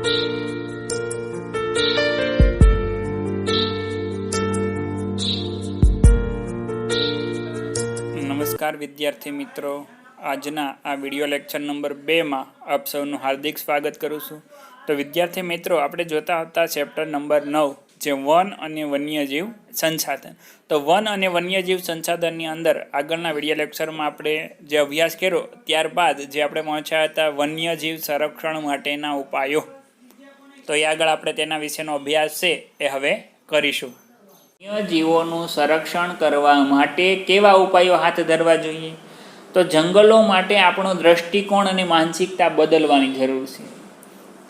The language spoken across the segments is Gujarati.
નમસ્કાર વિદ્યાર્થી મિત્રો, આજના આ વિડીયો લેક્ચર નંબર 2માં આપ સૌનું હાર્દિક સ્વાગત કરું છું. તો વિદ્યાર્થી મિત્રો, આપણે જોતા હતા ચેપ્ટર નંબર 9 જે વન અને વન્યજીવ સંસાધન. તો વન અને વન્યજીવ સંસાધનની અંદર આગળના વિડીયો લેક્ચરમાં આપણે જે અભ્યાસ કર્યો ત્યારબાદ જે આપણે પહોંચ્યા હતા વન્યજીવ સંરક્ષણ માટેના ઉપાયો. તો એ આગળ આપણે તેના વિશેનો અભ્યાસ છે એ હવે કરીશું. વન્યજીવોનું સંરક્ષણ કરવા માટે કેવા ઉપાયો હાથ ધરવા જોઈએ? તો જંગલો માટે આપણો દ્રષ્ટિકોણ અને માનસિકતા બદલવાની જરૂર છે.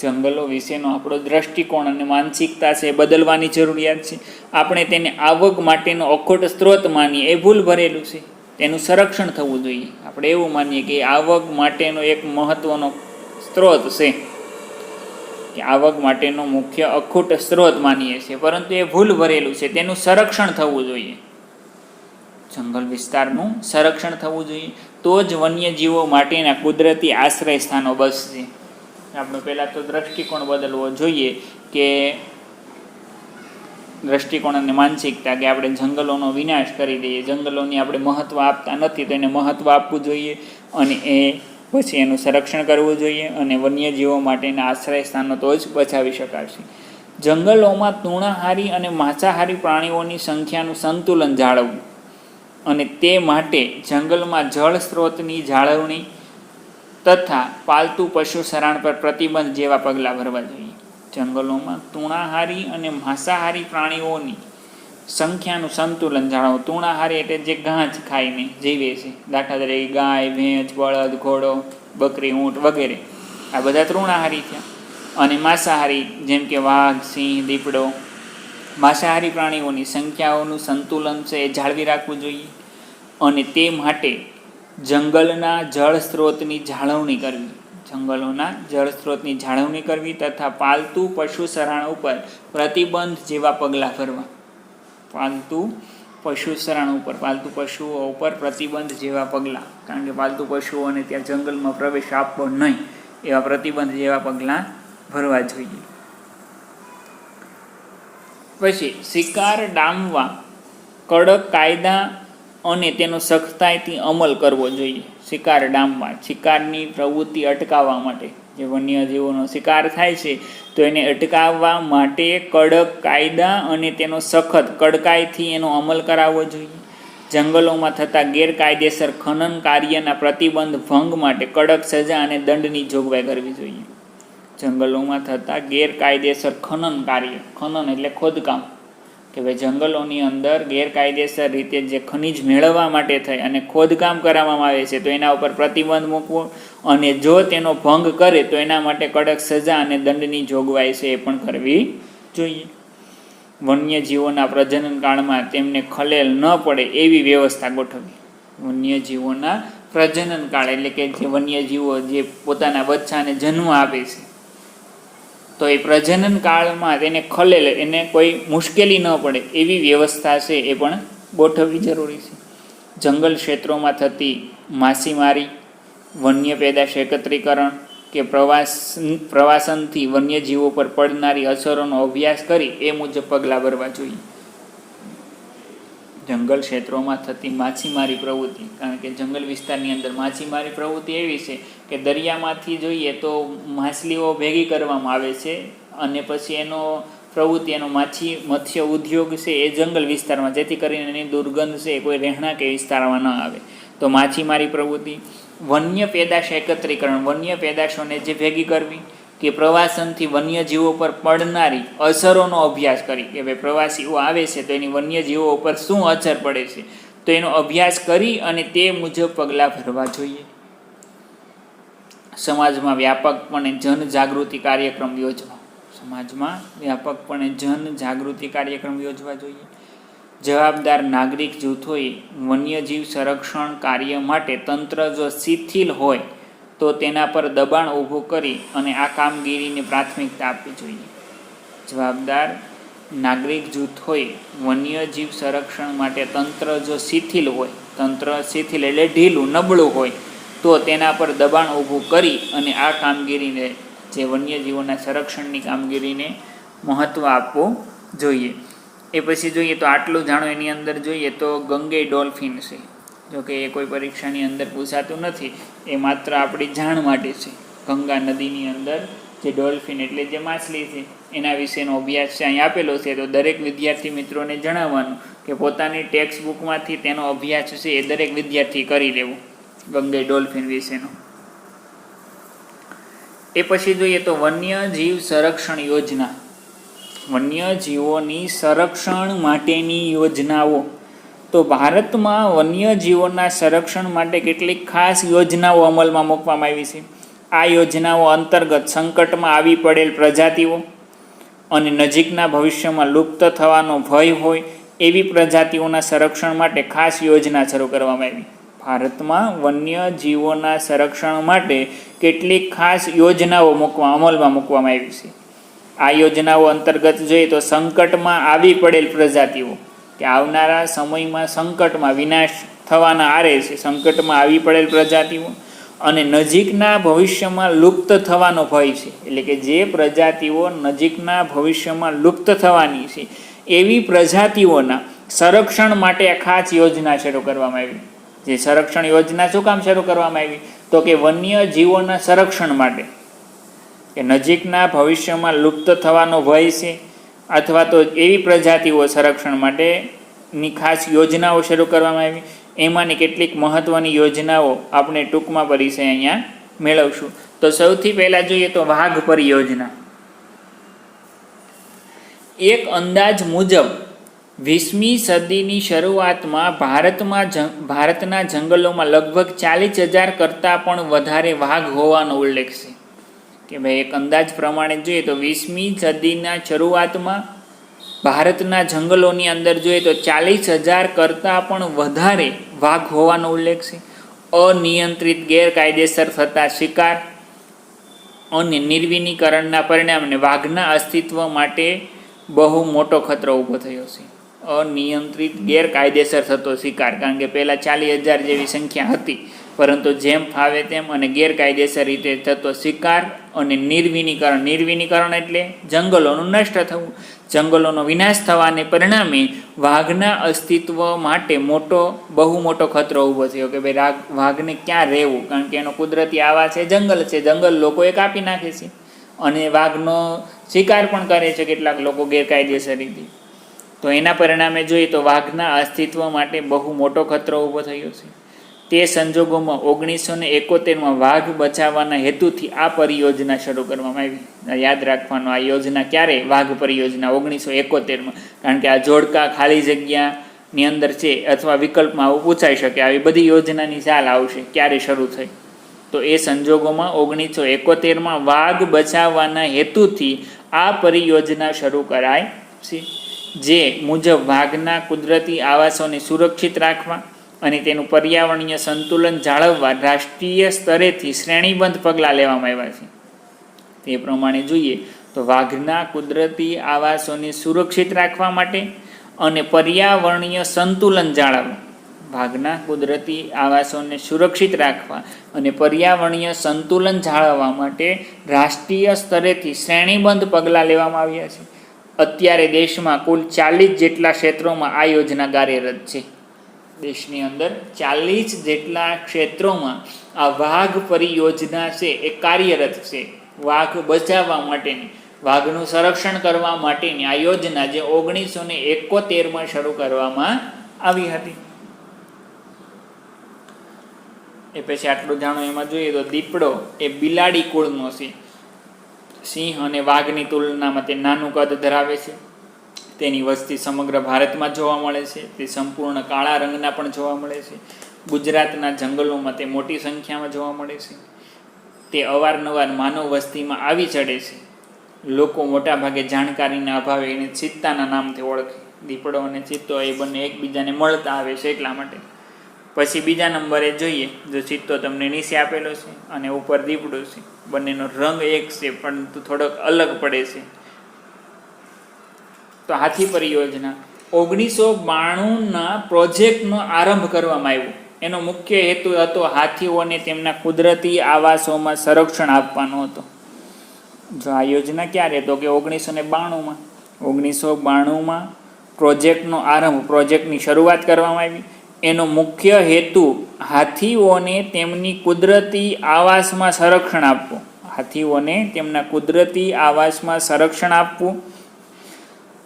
જંગલો વિશેનો આપણો દ્રષ્ટિકોણ અને માનસિકતા છે બદલવાની જરૂરિયાત છે. આપણે તેને આવક માટેનો અખોટ સ્ત્રોત માનીએ એ ભૂલ ભરેલું છે. તેનું સંરક્ષણ થવું જોઈએ. આપણે એવું માનીએ કે આવક માટેનો એક મહત્વનો સ્ત્રોત છે, કે આવક માટેનો મુખ્ય અખૂટ સ્ત્રોત માનીએ છીએ, પરંતુ એ ભૂલ ભરેલું છે. તેનું સંરક્ષણ થવું જોઈએ. જંગલ વિસ્તારનું સંરક્ષણ થવું જોઈએ, તો જ વન્યજીવો માટેના કુદરતી આશ્રય સ્થાનો બસશે. આપણે પહેલાં તો દ્રષ્ટિકોણ બદલવો જોઈએ, કે દ્રષ્ટિકોણ અને માનસિકતા કે આપણે જંગલોનો વિનાશ કરી દઈએ, જંગલોની આપણે મહત્ત્વ આપતા નથી તો એને મહત્ત્વ આપવું જોઈએ, અને એ પછી એનું સંરક્ષણ કરવું જોઈએ, અને વન્યજીવો માટેના આશ્રય સ્થાનો તો જ બચાવી શકાશે. જંગલોમાં તૃણાહારી અને માંસાહારી પ્રાણીઓની સંખ્યાનું સંતુલન જાળવવું, અને તે માટે જંગલમાં જળ સ્ત્રોતની જાળવણી તથા પાલતુ પશુ શરાણ પર પ્રતિબંધ જેવા પગલાં ભરવા જોઈએ. જંગલોમાં તૃણાહારી અને માંસાહારી પ્રાણીઓની સંખ્યાનું સંતુલન જાળવવું. તૃણાહારી એટલે જે ઘાસ ખાઈને જીવે છે, દાખલા તરીકે ગાય, ભેંસ, બળદ, ઘોડો, બકરી, ઊંટ વગેરે, આ બધા તૃણાહારી થયા. અને માંસાહારી જેમ કે વાઘ, સિંહ, દીપડો, માંસાહારી પ્રાણીઓની સંખ્યાઓનું સંતુલન છે એ જાળવી રાખવું જોઈએ. અને તે માટે જંગલના જળ સ્ત્રોતની જાળવણી કરવી, જંગલોના જળ સ્ત્રોતની જાળવણી કરવી તથા પાલતુ પશુ શરાણ ઉપર પ્રતિબંધ જેવા પગલાં ભરવા. પાલતુ પશુ શરાણ ઉપર, પાલતુ પશુઓ ઉપર પ્રતિબંધ જેવા પગલાં, કારણ કે પાલતુ પશુઓને ત્યાં જંગલમાં પ્રવેશ આપવો નહીં, એવા પ્રતિબંધ જેવા પગલાં ભરવા જોઈએ. પછી શિકાર ડામવા કડક કાયદા અને તેનો સખ્તાઈથી અમલ કરવો જોઈએ. શિકાર ડામવા, શિકારની પ્રવૃત્તિ અટકાવવા માટે, જે વન્યજીવોનો શિકાર થાય છે તો એને અટકાવવા માટે કડક કાયદા અને તેનો સખત કડકાઈથી એનો અમલ કરાવવો જોઈએ. જંગલોમાં થતા ગેરકાયદેસર ખનન કાર્યના પ્રતિબંધ ભંગ માટે કડક સજા અને દંડની જોગવાઈ કરવી જોઈએ. જંગલોમાં થતા ગેરકાયદેસર ખનન કાર્ય, ખનન એટલે ખોદકામ, કે ભાઈ જંગલોની અંદર ગેરકાયદેસર રીતે જે ખનિજ મેળવવા માટે થઈ અને ખોદકામ કરવામાં આવે છે તો એના ઉપર પ્રતિબંધ મૂકવો, અને જો તેનો ભંગ કરે તો એના માટે કડક સજા અને દંડની જોગવાઈ છે એ પણ કરવી જોઈએ. વન્યજીવોના પ્રજનન કાળમાં તેમને ખલેલ ન પડે એવી વ્યવસ્થા ગોઠવવી. વન્યજીવોના પ્રજનન કાળ એટલે કે જે વન્યજીવો જે પોતાના બચ્ચાને જન્મ આપે છે તો એ પ્રજનન કાળમાં તેને ખલેલ, એને કોઈ મુશ્કેલી ન પડે એવી વ્યવસ્થા છે એ પણ ગોઠવવી જરૂરી છે. જંગલ ક્ષેત્રોમાં થતી માછીમારી, વન્ય પેદાશ એકત્રીકરણ કે પ્રવાસનથી વન્યજીવો પર પડનારી અસરોનો અભ્યાસ કરી એ મુજબ પગલાં ભરવા જોઈએ. જંગલ ક્ષેત્રોમાં થતી માછીમારી પ્રવૃત્તિ, કારણ કે જંગલ વિસ્તારની અંદર માછીમારી પ્રવૃત્તિ એવી છે કે દરિયામાંથી જોઈએ તો માછલીઓ ભેગી કરવામાં આવે છે, અને પછી એનો પ્રવૃત્તિ, એનો મત્સ્ય ઉદ્યોગ છે એ જંગલ વિસ્તારમાં, જેથી કરીને એની દુર્ગંધ છે કોઈ રહેણાંક વિસ્તારમાં ન આવે. તો માછીમારી પ્રવૃત્તિ. વન્ય પેદાશ એકત્રીકરણ, વન્ય પેદાશોને જે ભેગી કરવી, કે પ્રવાસનથી વન્યજીવો પર પડનારી અસરોનો અભ્યાસ કરી, કે ભાઈ પ્રવાસીઓ આવે છે તો એની વન્યજીવો ઉપર શું અસર પડે છે તો એનો અભ્યાસ કરી અને તે મુજબ પગલાં ભરવા જોઈએ. સમાજમાં વ્યાપકપણે જનજાગૃતિ કાર્યક્રમ યોજવા, સમાજમાં વ્યાપકપણે જનજાગૃતિ કાર્યક્રમ યોજવા જોઈએ. જવાબદાર નાગરિક જૂથોએ વન્યજીવ સંરક્ષણ કાર્ય માટે તંત્ર જો શિથિલ હોય તો તેના પર દબાણ ઊભું કરી અને આ કામગીરીને પ્રાથમિકતા આપવી જોઈએ. જવાબદાર નાગરિક જૂથોએ વન્યજીવ સંરક્ષણ માટે તંત્ર જો શિથિલ હોય, તંત્ર શિથિલ એટલે ઢીલું, નબળું હોય તો તેના પર દબાણ ઊભું કરી અને આ કામગીરીને જે વન્યજીવોના સંરક્ષણની કામગીરીને મહત્ત્વ આપવું જોઈએ. એ પછી જોઈએ તો આટલું જાણો. એની અંદર જોઈએ તો ગંગે ડોલ્ફિન છે. જોકે એ કોઈ પરીક્ષાની અંદર પૂછાતું નથી, એ માત્ર આપણી જાણ માટે છે. ગંગા નદીની અંદર જે ડોલ્ફિન એટલે જે માછલી છે એના વિશેનો અભ્યાસ છે અહીં આપેલો છે. તો દરેક વિદ્યાર્થી મિત્રોને જણાવવાનું કે પોતાની ટેક્સ્ટ બુકમાંથી તેનો અભ્યાસ છે એ દરેક વિદ્યાર્થી કરી લેવો ગંગે ડોલ્ફિન વિશેનો. એ પછી જોઈએ તો વન્યજીવ સંરક્ષણ યોજના. વન્યજીવોની સંરક્ષણ માટેની યોજનાઓ. તો ભારતમાં વન્યજીવોના સંરક્ષણ માટે કેટલીક ખાસ યોજનાઓ અમલમાં મૂકવામાં આવી છે. આ યોજનાઓ અંતર્ગત સંકટમાં આવી પડેલ પ્રજાતિઓ અને નજીકના ભવિષ્યમાં લુપ્ત થવાનો ભય હોય એવી પ્રજાતિઓના સંરક્ષણ માટે ખાસ યોજના શરૂ કરવામાં આવી. ભારતમાં વન્યજીવોના સંરક્ષણ માટે કેટલીક ખાસ યોજનાઓ અમલમાં મૂકવામાં આવી છે. આ યોજનાઓ અંતર્ગત જોઈએ તો સંકટમાં આવી પડેલ પ્રજાતિઓ, કે આવનારા સમયમાં સંકટમાં વિનાશ થવાના આરે છે, સંકટમાં આવી પડેલ પ્રજાતિઓ અને નજીકના ભવિષ્યમાં લુપ્ત થવાનો ભય છે, એટલે કે જે પ્રજાતિઓ નજીકના ભવિષ્યમાં લુપ્ત થવાની છે એવી પ્રજાતિઓના સંરક્ષણ માટે આ ખાસ યોજના શરૂ કરવામાં આવી. જે સંરક્ષણ યોજના શું કામ શરૂ કરવામાં આવી? તો કે વન્યજીવોના સંરક્ષણ માટે, કે નજીકના ભવિષ્યમાં લુપ્ત થવાનો ભય છે અથવા તો એવી પ્રજાતિઓ સંરક્ષણ માટેની ખાસ યોજનાઓ શરૂ કરવામાં આવી. એમાંની કેટલીક મહત્ત્વની યોજનાઓ આપણે ટૂંકમાં પરિચય અહીંયા મેળવશું. તો સૌથી પહેલાં જોઈએ તો વાઘ પરિયોજના. એક અંદાજ મુજબ 20મી સદીની શરૂઆતમાં ભારતના જંગલોમાં લગભગ 40,000 કરતાં પણ વધારે વાઘ હોવાનો ઉલ્લેખ છે. કે ભાઈ એક અંદાજ પ્રમાણે જોઈએ તો 20મી સદીના શરૂઆતમાં ભારતના જંગલોની અંદર જોઈએ તો 40,000 કરતાં પણ વધારે વાઘ હોવાનો ઉલ્લેખ છે. અનિયંત્રિત ગેરકાયદેસર થતા શિકાર અને નિર્વિનીકરણના પરિણામે વાઘના અસ્તિત્વ માટે બહુ મોટો ખતરો ઊભો થયો છે. અનિયંત્રિત ગેરકાયદેસર થતો શિકાર, કારણ કે પહેલાં 40,000 જેવી સંખ્યા હતી, પરંતુ જેમ ફાવે તેમ અને ગેરકાયદેસર રીતે થતો શિકાર અને નિર્વિનીકરણ એટલે જંગલોનું નષ્ટ થવું, જંગલોનો વિનાશ થવાને પરિણામે વાઘના અસ્તિત્વ માટે બહુ મોટો ખતરો ઊભો થયો. કે ભાઈ વાઘને ક્યાં રહેવું, કારણ કે એનો કુદરતી આવાસ છે જંગલ છે, જંગલ લોકોએ કાપી નાખે છે અને વાઘનો શિકાર પણ કરે છે કેટલાક લોકો ગેરકાયદેસર રીતે. તો એના પરિણામે જોઈએ તો વાઘના અસ્તિત્વ માટે બહુ મોટો ખતરો ઊભો થયો છે. તે સંજોગોમાં 1971માં વાઘ બચાવવાના હેતુથી આ પરિયોજના શરૂ કરવામાં આવી. યાદ રાખવાનું, આ યોજના ક્યારે? વાઘ પરિયોજના 1971માં. કારણ કે આ જોડકા ખાલી જગ્યાની અંદર છે અથવા વિકલ્પમાં આવું પૂછાઈ શકે. આવી બધી યોજનાની ચાલ આવશે ક્યારે શરૂ થઈ. તો એ સંજોગોમાં 1971માં વાઘ બચાવવાના હેતુથી આ પરિયોજના શરૂ કરાય છે. જે મુજબ વાઘના કુદરતી આવાસોને સુરક્ષિત રાખવા અને તેનું પર્યાવરણીય સંતુલન જાળવવા રાષ્ટ્રીય સ્તરેથી શ્રેણીબદ્ધ પગલાં લેવામાં આવ્યા છે. તે પ્રમાણે જોઈએ તો વાઘના કુદરતી આવાસોને સુરક્ષિત રાખવા માટે અને પર્યાવરણીય સંતુલન જાળવવા, વાઘના કુદરતી આવાસોને સુરક્ષિત રાખવા અને પર્યાવરણીય સંતુલન જાળવવા માટે રાષ્ટ્રીય સ્તરેથી શ્રેણીબદ્ધ પગલાં લેવામાં આવ્યા છે. અત્યારે દેશમાં કુલ 40 જેટલા ક્ષેત્રોમાં આ યોજના કાર્યરત છે. દેશની અંદર 40 જેટલા ક્ષેત્રોમાં આ વાઘ પરિયોજના છે એ કાર્યરત છે. વાઘ બચાવવા માટેની, વાઘનું સંરક્ષણ કરવા માટેની આ યોજના જે 1971માં શરૂ કરવામાં આવી હતી. એ પછી આટલું જાણો. એમાં જોઈએ તો દીપડો એ બિલાડી કુળનો છે. સિંહ અને વાઘની તુલનામાં તે નાનું કદ ધરાવે છે. તેની વસ્તી સમગ્ર ભારતમાં જોવા મળે છે. તે સંપૂર્ણ કાળા રંગના પણ જોવા મળે છે. ગુજરાતના જંગલોમાં તે મોટી સંખ્યામાં જોવા મળે છે. તે અવારનવાર માનવ વસ્તીમાં આવી ચડે છે. લોકો મોટાભાગે જાણકારીના અભાવે એને ચિત્તાના નામથી ઓળખે. દીપડો અને ચિત્તો એ બંને એકબીજાને મળતા આવે છે એટલા માટે. પછી બીજા નંબરે જોઈએ, જો ચિત્તો તમને નીચે આપેલો છે અને ઉપર દીપડો છે, બંનેનો રંગ એક છે પરંતુ થોડોક અલગ પડે છે. તો હાથી પરિયોજના 1992ના પ્રોજેક્ટનો આરંભ કરવામાં આવ્યો. એનો મુખ્ય હેતુ હતો હાથીઓને તેમના કુદરતી આવાસોમાં સંરક્ષણ આપવાનો હતો. જો આ યોજના ક્યારે, તો કે 1992માં 1992માં પ્રોજેક્ટનો આરંભ, પ્રોજેક્ટની શરૂઆત કરવામાં આવી. એનો મુખ્ય હેતુ હાથીઓને તેમની કુદરતી આવાસમાં સંરક્ષણ આપવું. હાથીઓને તેમના કુદરતી આવાસમાં સંરક્ષણ આપવું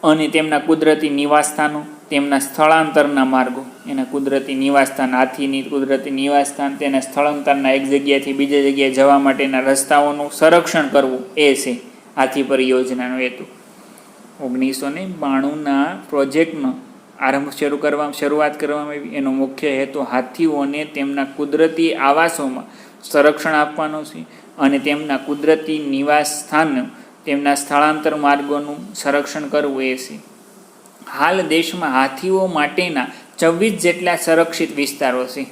અને તેમના કુદરતી નિવાસસ્થાનો, તેમના સ્થળાંતરના માર્ગો, એના કુદરતી નિવાસસ્થાન, હાથીની કુદરતી નિવાસસ્થાન, તેના સ્થળાંતરના એક જગ્યાએથી બીજી જગ્યાએ જવા માટેના રસ્તાઓનું સંરક્ષણ કરવું, એ છે હાથી પરિયોજનાનો હેતુ. 1992ના પ્રોજેક્ટનો આરંભ શરૂઆત કરવામાં આવી. એનો મુખ્ય હેતુ હાથીઓને તેમના કુદરતી આવાસોમાં સંરક્ષણ આપવાનો છે અને તેમના કુદરતી નિવાસ સ્થાન, તેમના સ્થળાંતર માર્ગોનું સંરક્ષણ કરવું, એ છે. હાલ દેશમાં હાથીઓ માટેના 24 જેટલા સંરક્ષિત વિસ્તારો છે.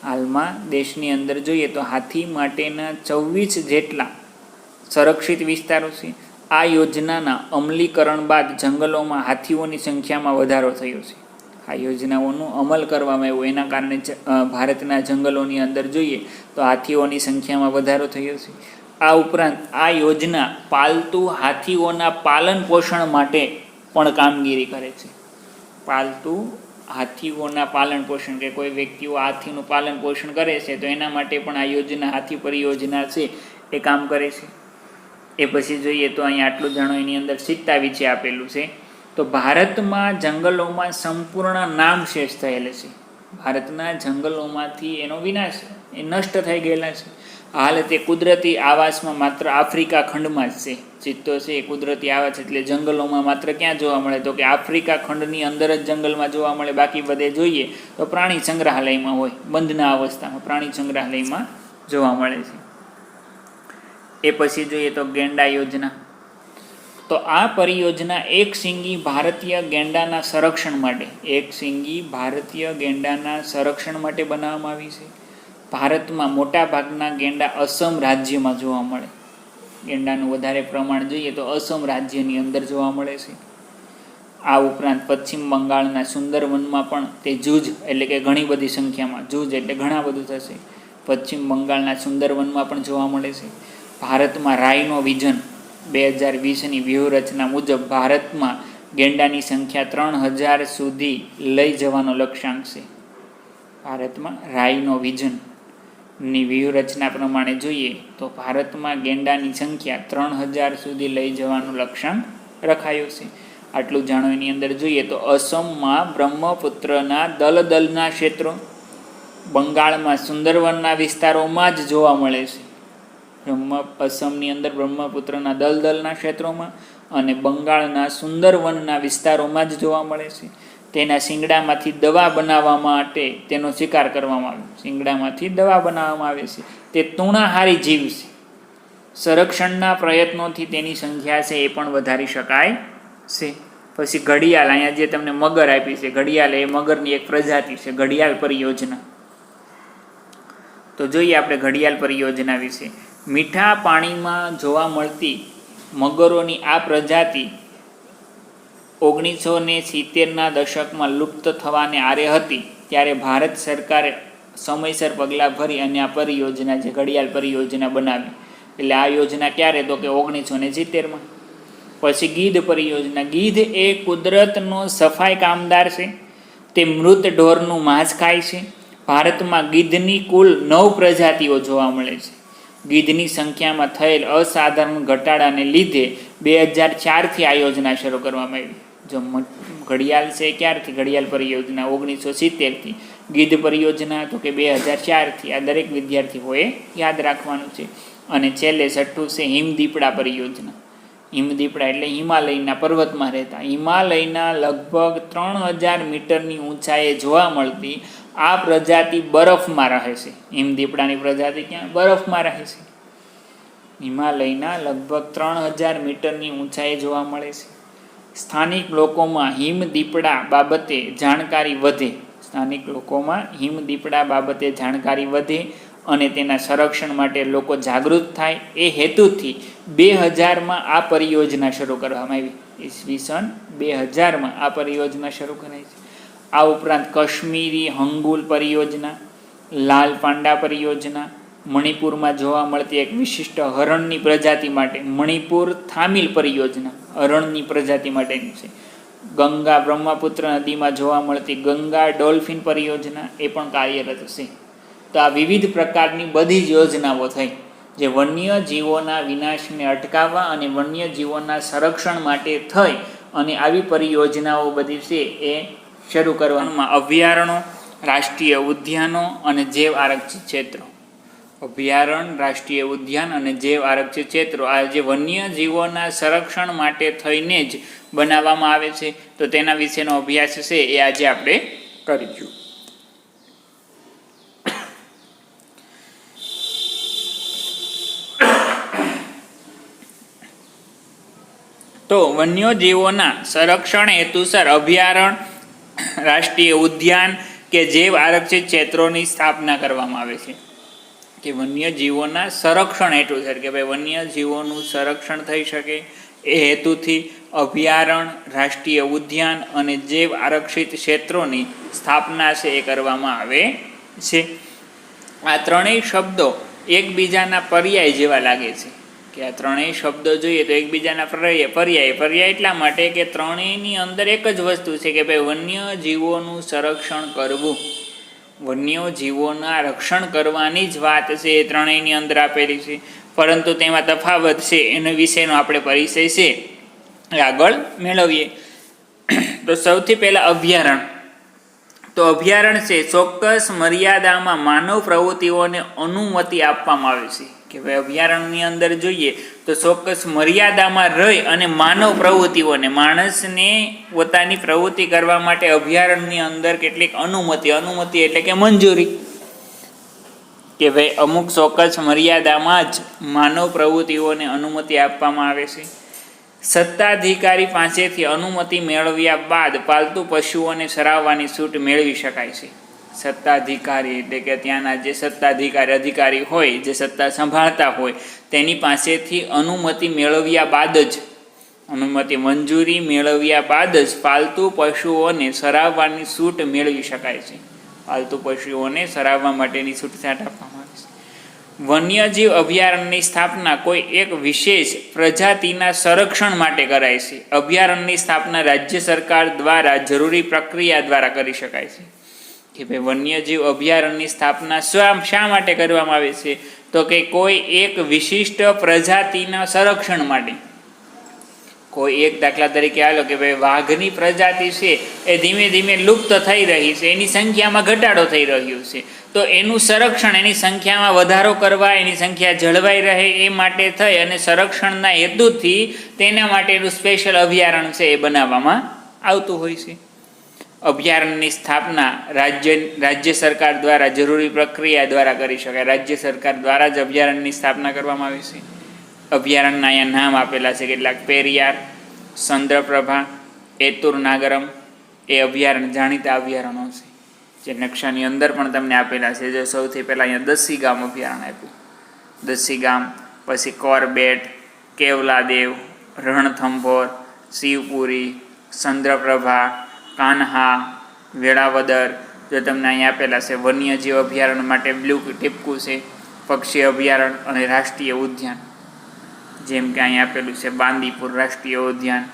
હાલમાં દેશની અંદર જોઈએ તો હાથી માટેના 24 જેટલા સંરક્ષિત વિસ્તારો છે. આ યોજનાના અમલીકરણ બાદ જંગલોમાં હાથીઓની સંખ્યામાં વધારો થયો છે. આ યોજનાઓનું અમલ કરવામાં આવ્યું એના કારણે ભારતના જંગલોની અંદર જોઈએ તો હાથીઓની સંખ્યામાં વધારો થયો છે. આ ઉપરાંત આ યોજના પાલતુ હાથીઓના પાલન પોષણ માટે પણ કામગીરી કરે છે. પાલતુ હાથીઓના પાલન પોષણ, કે કોઈ વ્યક્તિઓ હાથીનું પાલન પોષણ કરે છે તો એના માટે પણ આ યોજના, હાથી પરિયોજના છે, એ કામ કરે છે. એ પછી જોઈએ તો અહીંયા આટલું જાણો, એની અંદર સિક્કા વિશે આપેલું છે. તો ભારતમાં જંગલોમાં સંપૂર્ણ નામશેષ થયેલ છે. ભારતના જંગલોમાંથી એનો વિનાશ, એ નષ્ટ થઈ ગયેલા છે. હાલ તે કુદરતી આવાસમાં માત્ર આફ્રિકા ખંડમાં જ છે. ચિત્તો છે એ કુદરતી આવાસ, એટલે જંગલોમાં માત્ર ક્યાં જોવા મળે, તો કે આફ્રિકા ખંડની અંદર જ જંગલમાં જોવા મળે. બાકી બધે જોઈએ તો પ્રાણી સંગ્રહાલયમાં હોય, બંધના અવસ્થામાં પ્રાણી સંગ્રહાલયમાં જોવા મળે છે. એ પછી જોઈએ તો ગેંડા યોજના. તો આ પરિયોજના એક શીંગી ભારતીય ગેંડાના સંરક્ષણ માટે, એક શીંગી ભારતીય ગેંડાના સંરક્ષણ માટે બનાવવામાં આવી છે. ભારતમાં મોટા ભાગના ગેંડા અસમ રાજ્યમાં જોવા મળે. ગેંડાનું વધારે પ્રમાણ જોઈએ તો અસમ રાજ્યની અંદર જોવા મળે છે. આ ઉપરાંત પશ્ચિમ બંગાળના સુંદરવનમાં પણ તે જૂજ, એટલે કે ઘણી બધી સંખ્યામાં, જૂજ એટલે ઘણા બધું થશે, પશ્ચિમ બંગાળના સુંદરવનમાં પણ જોવા મળે છે. ભારતમાં રાઇનો વિઝન 2020ની વ્યૂહરચના મુજબ ભારતમાં ગેંડાની સંખ્યા 3000 સુધી લઈ જવાનો લક્ષ્યાંક છે. ભારતમાં રાઇનો વિઝનની વ્યૂહરચના પ્રમાણે જોઈએ તો ભારતમાં ગેંડાની સંખ્યા 3000 સુધી લઈ જવાનું લક્ષ્યાંક રખાયું છે. આટલું જાણો. એની અંદર જોઈએ તો અસમમાં બ્રહ્મપુત્રના દલદલના ક્ષેત્રો, બંગાળમાં સુંદરવનના વિસ્તારોમાં જ જોવા મળે છે. અસમની અંદર બ્રહ્મપુત્રના દલદલના ક્ષેત્રોમાં અને બંગાળના સુંદરવનના વિસ્તારોમાં જ જોવા મળે છે. તેના શિંગડામાંથી દવા બનાવવા માટે તેનો શિકાર કરવામાં આવે. શિંગડામાંથી દવા બનાવવામાં આવે છે. તે તૃણાહારી જીવ છે. સંરક્ષણના પ્રયત્નોથી તેની સંખ્યા છે એ પણ વધારી શકાય છે. પછી ઘડિયાળ, અહીંયા જે તમને મગર આપી છે, ઘડિયાળ એ મગરની એક પ્રજાતિ છે. ઘડિયાળ પરિયોજના. તો જોઈએ આપણે ઘડિયાળ પરિયોજના વિશે. મીઠા પાણીમાં જોવા મળતી મગરોની આ પ્રજાતિ 1970ના દશકમાં લુપ્ત થવાને આરે હતી. ત્યારે ભારત સરકારે સમયસર પગલાં ભરી અને આ પરિયોજના, જે ઘડિયાળ પરિયોજના બનાવી. એટલે આ યોજના ક્યારે, તો કે 1970માં. પછી ગીધ પરિયોજના. ગીધ એ કુદરતનો સફાઈ કામદાર છે. તે મૃત ઢોરનું માંસ ખાય છે. ભારતમાં ગીધની કુલ 9 પ્રજાતિઓ જોવા મળે છે. ગીધની સંખ્યામાં થયેલ અસાધારણ ઘટાડાને લીધે 2004થી આ યોજના શરૂ કરવામાં આવી. જો ઘડિયાળ છે ક્યારથી, ઘડિયાળ પરિયોજના 1970થી. ગીધ પરિયોજના તો કે 2004થી. આ દરેક વિદ્યાર્થીઓએ યાદ રાખવાનું છે. અને છેલ્લે છઠ્ઠું છે હિમદીપડા પરિયોજના. હિમદીપડા એટલે હિમાલયના પર્વતમાં રહેતા, હિમાલયના લગભગ 3000 મીટરની ઊંચાઈએ જોવા મળતી આ પ્રજાતિ બરફમાં રહે છે. હિમદીપડાની પ્રજાતિ ક્યાં? બરફમાં રહે છે. હિમાલયના લગભગ 3000 મીટરની ઊંચાઈએ જોવા મળે છે. સ્થાનિક લોકોમાં હિમદીપડા બાબતે જાણકારી વધે. સ્થાનિક લોકોમાં હિમદીપડા બાબતે જાણકારી વધે અને તેના સંરક્ષણ માટે લોકો જાગૃત થાય, એ હેતુથી 2000માં આ પરિયોજના શરૂ કરવામાં આવી. ઈસવીસન 2000માં આ પરિયોજના શરૂ કરાઈ છે. આ ઉપરાંત કાશ્મીરી હંગુલ પરિયોજના, લાલ પાંડા પરિયોજના, મણિપુરમાં જોવા મળતી એક વિશિષ્ટ હરણની પ્રજાતિ માટે મણિપુર થામિલ પરિયોજના હરણની પ્રજાતિ માટેની છે. ગંગા બ્રહ્મપુત્ર નદીમાં જોવા મળતી ગંગા ડોલ્ફિન પરિયોજના એ પણ કાર્યરત છે. તો આ વિવિધ પ્રકારની બધી જ યોજનાઓ થઈ જે વન્ય જીવોના વિનાશને અટકાવવા અને વન્ય જીવોના સંરક્ષણ માટે થઈ અને આવી પરિયોજનાઓ બધી છે એ શરૂ કરવામાં અભયારણ્યો, રાષ્ટ્રીય ઉદ્યાનો અને જૈવ આરક્ષિત ક્ષેત્રો. અભયારણ્ય, રાષ્ટ્રીય ઉદ્યાન અને જૈવ આરક્ષિત ક્ષેત્રો આ જે વન્ય જીવોના સંરક્ષણ માટે થઈને જ બનાવવામાં આવે છે. તો તેના વિશેનો અભ્યાસ છે એ આજે આપણે કરીશું. તો વન્યજીવોના સંરક્ષણ હેતુસર અભયારણ્ય, રાષ્ટ્રીય ઉદ્યાન કે જૈવ આરક્ષિત ક્ષેત્રોની સ્થાપના કરવામાં આવે છે. કે વન્યજીવોના સંરક્ષણ હેતુસર કે ભાઈ વન્યજીવોનું સંરક્ષણ થઈ શકે એ હેતુથી અભયારણ્ય, રાષ્ટ્રીય ઉદ્યાન અને જૈવ આરક્ષિત ક્ષેત્રોની સ્થાપના છે એ કરવામાં આવે છે. આ ત્રણેય શબ્દો એકબીજાના પર્યાય જેવા લાગે છે કે આ ત્રણેય શબ્દો જોઈએ તો એકબીજાના પર્યાય એટલા માટે કે ત્રણેયની અંદર એક જ વસ્તુ છે કે ભાઈ વન્ય જીવોનું સંરક્ષણ કરવું. વન્ય જીવોના રક્ષણ કરવાની જ વાત છે એ ત્રણેયની અંદર આપેલી છે. પરંતુ તેમાં તફાવત છે એના વિશેનો આપણે પરિચય છે એ આગળ મેળવીએ. તો સૌથી પહેલાં અભયારણ્ય. તો અભયારણ્ય છે ચોક્કસ મર્યાદામાં માનવ પ્રવૃત્તિઓને અનુમતિ આપવામાં આવે છે. કે ભાઈ અભયારણ્યની અંદર જોઈએ તો ચોક્કસ મર્યાદામાં રહી અને માનવ પ્રવૃત્તિઓને માણસને પોતાની પ્રવૃત્તિ કરવા માટે અભયારણ્યની અંદર કેટલીક અનુમતિ એટલે કે મંજૂરી કે ભાઈ અમુક ચોક્કસ મર્યાદામાં જ માનવ પ્રવૃત્તિઓને અનુમતિ આપવામાં આવે છે. સત્તાધિકારી પાસેથી અનુમતિ મેળવ્યા બાદ પાલતુ પશુઓને સરાવવાની છૂટ મેળવી શકાય છે. સત્તાધિકારી એટલે કે ત્યાંના જે અધિકારી હોય જે સત્તા સંભાળતા હોય તેની પાસેથી મંજૂરી મેળવ્યા બાદ જ પાલતુ પશુઓને સરાવવાની છૂટ મેળવી શકાય છે. પાલતુ પશુઓને સરાવવા માટેની છૂટછાટ આપવામાં આવે છે. વન્યજીવ અભયારણ્યની સ્થાપના કોઈ એક વિશેષ પ્રજાતિના સંરક્ષણ માટે કરાય છે. અભયારણ્યની સ્થાપના રાજ્ય સરકાર દ્વારા જરૂરી પ્રક્રિયા દ્વારા કરી શકાય છે. કે ભાઈ વન્યજીવ અભયારણ્યની સ્થાપના શા માટે કરવામાં આવે છે તો કે કોઈ એક વિશિષ્ટ પ્રજાતિના સંરક્ષણ માટે. કોઈ એક દાખલા તરીકે હાલો કે ભાઈ વાઘની પ્રજાતિ છે એ ધીમે ધીમે લુપ્ત થઈ રહી છે, એની સંખ્યામાં ઘટાડો થઈ રહ્યો છે. તો એનું સંરક્ષણ, એની સંખ્યામાં વધારો કરવા, એની સંખ્યા જળવાઈ રહે એ માટે થઈ અને સંરક્ષણના હેતુથી તેના માટેનું સ્પેશિયલ અભયારણ્ય છે એ બનાવવામાં આવતું હોય છે. અભયારણ્યની સ્થાપના રાજ્ય સરકાર દ્વારા જરૂરી પ્રક્રિયા દ્વારા કરી શકાય. રાજ્ય સરકાર દ્વારા જ અભયારણ્યની સ્થાપના કરવામાં આવે છે. અભયારણ્યના અહીંયા નામ આપેલા છે કેટલાક: પેરિયાર, ચંદ્રપ્રભા, એતુર નાગરમ એ અભયારણ્ય જાણીતા અભયારણ્યો છે જે નકશાની અંદર પણ તમને આપેલા છે. જે સૌથી પહેલાં અહીંયા દસી ગામ અભયારણ્ય આપ્યું. દસી ગામ, પછી કોરબેટ, કેવલાદેવ, રણથંભોર, શિવપુરી, ચંદ્રપ્રભા, કાન્હા, વેળાવદર જો તમને અહીંયા આપેલા છે. વન્યજીવ અભયારણ્ય માટે બ્લુ ટીપકું છે. પક્ષી અભયારણ્ય અને રાષ્ટ્રીય ઉદ્યાન જેમ કે અહીંયા આપેલું છે બાંદીપુર રાષ્ટ્રીય ઉદ્યાન,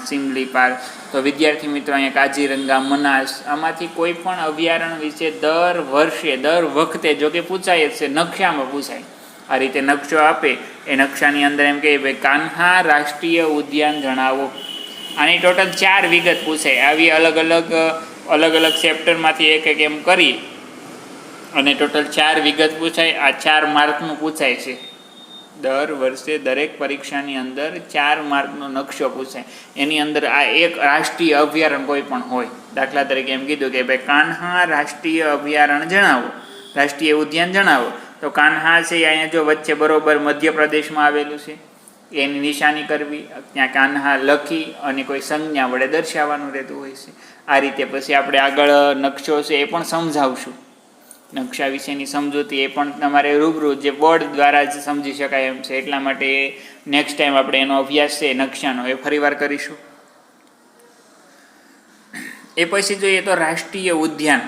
સિમલીપાલ. તો વિદ્યાર્થી મિત્રો અહીંયા કાજીરંગા, મનાસ, આમાંથી કોઈ પણ અભયારણ્ય વિશે દર વખતે જો કે પૂછાય જ છે, નકશામાં પૂછાય. આ રીતે નકશો આપે એ નકશાની અંદર એમ કહે ભાઈ કાન્હા રાષ્ટ્રીય ઉદ્યાન જણાવો. આની ટોટલ 4 વિગત પૂછાય. આવી અલગ અલગ ચેપ્ટરમાંથી એક એમ કરી અને ટોટલ 4 વિગત પૂછાય. આ 4 માર્કનું પૂછાય છે. દર વર્ષે દરેક પરીક્ષાની અંદર 4 માર્કનો નકશો પૂછાય. એની અંદર આ એક રાષ્ટ્રીય અભયારણ્ય કોઈ પણ હોય. દાખલા તરીકે એમ કીધું કે ભાઈ કાન્હા રાષ્ટ્રીય અભયારણ્ય જણાવો, રાષ્ટ્રીય ઉદ્યાન જણાવો. તો કાન્હા છે અહીંયા જો વચ્ચે બરોબર મધ્યપ્રદેશમાં આવેલું છે, એની નિશાની કરવી, ત્યાં કાન્હા લખી અને કોઈ સંજ્ઞા વડે દર્શાવવાનું રહેતું હોય છે. આ રીતે પછી આપણે આગળ નકશો છે એ પણ સમજાવશું. નકશા વિશેની સમજૂતી એ પણ તમારે રૂબરૂ જે બોર્ડ દ્વારા જ સમજી શકાય એમ છે. એટલા માટે નેક્સ્ટ ટાઈમ આપણે એનો અભ્યાસ છે નકશાનો એ ફરીવાર કરીશું. એ પછી જોઈએ તો રાષ્ટ્રીય ઉદ્યાન.